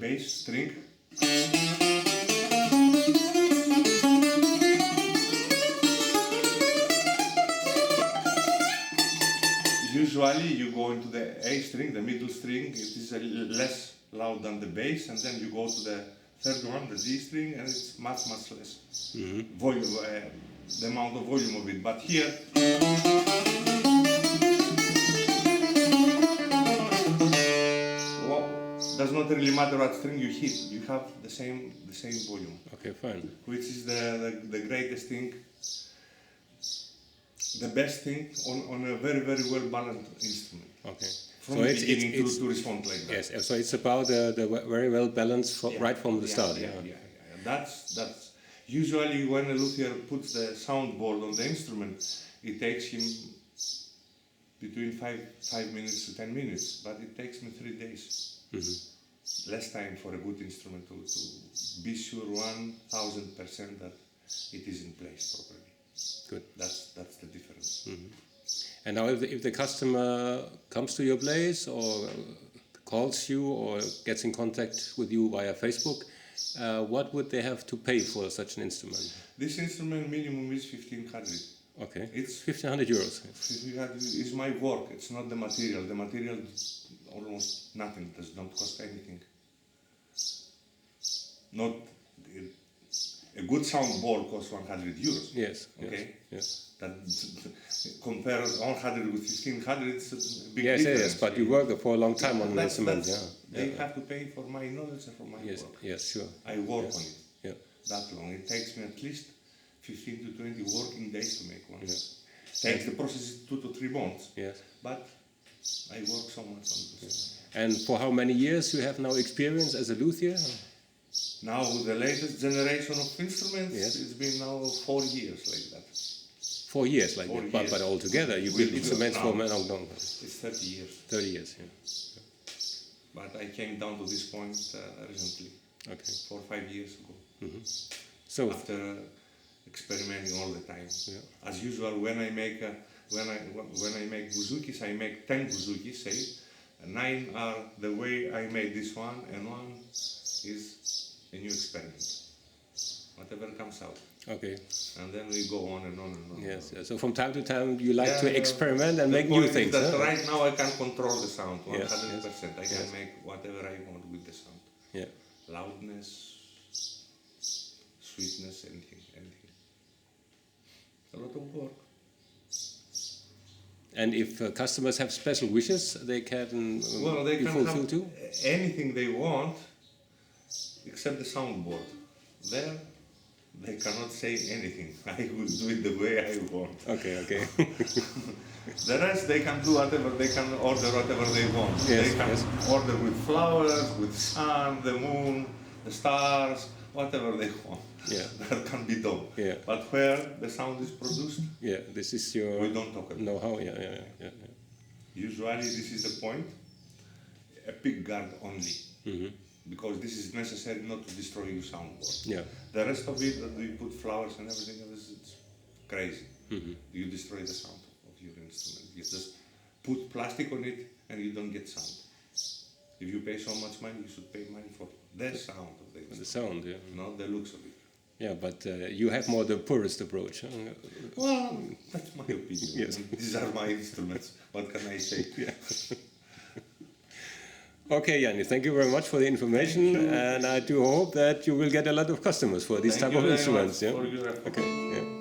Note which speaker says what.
Speaker 1: bass string. Usually you go into the A string, the middle string, it is less loud than the bass, and then you go to the third one, the D string, and it's much less volume, the amount of volume of it. But here, well, does not really matter what string you hit. You have the same volume.
Speaker 2: Okay, fine.
Speaker 1: Which is the greatest thing, the best thing on a very well balanced instrument.
Speaker 2: Okay.
Speaker 1: From the beginning to respond like that.
Speaker 2: Yes, so it's about the very well balanced right from the start.
Speaker 1: Yeah. That's usually when a luthier puts the soundboard on the instrument, it takes him between 5 minutes to 10 minutes, but it takes me 3 days. Less time for a good instrument to be sure 1000% that it is in place properly.
Speaker 2: Good.
Speaker 1: That's the difference.
Speaker 2: And now if the customer comes to your place or calls you or gets in contact with you via Facebook, what would they have to pay for such an instrument?
Speaker 1: This instrument minimum is 1,500.
Speaker 2: Okay.
Speaker 1: It's
Speaker 2: 1,500 euros.
Speaker 1: 1,500 is my work. It's not the material. The material almost nothing. Does not cost anything. Not a good soundboard costs 100 euros.
Speaker 2: Yes.
Speaker 1: Okay.
Speaker 2: Yes.
Speaker 1: That compare 100 with 1,500. It's a big difference.
Speaker 2: Yes. But you work for a long time on the instrument.
Speaker 1: They have to pay for my knowledge and for my work.
Speaker 2: Yes, sure.
Speaker 1: I work on it.
Speaker 2: Yeah.
Speaker 1: That long. It takes me at least 15 to 20 working days to make one. Takes the process 2 to 3 months.
Speaker 2: Yes.
Speaker 1: But I work so much on this.
Speaker 2: And for how many years you have now experience as a luthier?
Speaker 1: Now with the latest generation of instruments, it's been now 4 years like that.
Speaker 2: 4 years like that, but altogether you build instruments for how long?
Speaker 1: It's 30 years.
Speaker 2: 30 years, yeah.
Speaker 1: But I came down to this point recently.
Speaker 2: Okay.
Speaker 1: 4 or 5 years ago.
Speaker 2: So
Speaker 1: after experimenting all the time. As usual, when I make Bouzoukis, I make 10 Bouzoukis, say, 9 are the way I made this one, and 1 is a new experiment. Whatever comes out.
Speaker 2: Okay.
Speaker 1: And then we go on and on and on.
Speaker 2: Yes. So from time to time you like to experiment and make new things.
Speaker 1: That right now I can control the sound 100%. I can make whatever I want with the sound.
Speaker 2: Yeah.
Speaker 1: Loudness, sweetness, anything. A lot of work.
Speaker 2: And if customers have special wishes, they can fulfill
Speaker 1: have
Speaker 2: too?
Speaker 1: Anything they want, except the soundboard. There, they cannot say anything. I will do it the way I want.
Speaker 2: Okay.
Speaker 1: The rest, they can do whatever, they can order whatever they want. They can order with flowers, with sun, the moon, the stars, whatever they want. That can be done. But where the sound is produced,
Speaker 2: this is your
Speaker 1: we don't talk about
Speaker 2: know-how.
Speaker 1: Usually this is the point, a pick guard only. Because this is necessary not to destroy your soundboard. The rest of it, that we put flowers and everything else, it's crazy. You destroy the sound of your instrument. You just put plastic on it and you don't get sound. If you pay so much money, you should pay money for the sound of the instrument.
Speaker 2: The sound,
Speaker 1: not the looks of it.
Speaker 2: Yeah, but you have more the purist approach.
Speaker 1: Well, that's my opinion. These are my instruments. What can I say?
Speaker 2: Okay, Yannis, thank you very much for the information, and I do hope that you will get a lot of customers for these type of instruments.
Speaker 1: For your effort.
Speaker 2: Okay.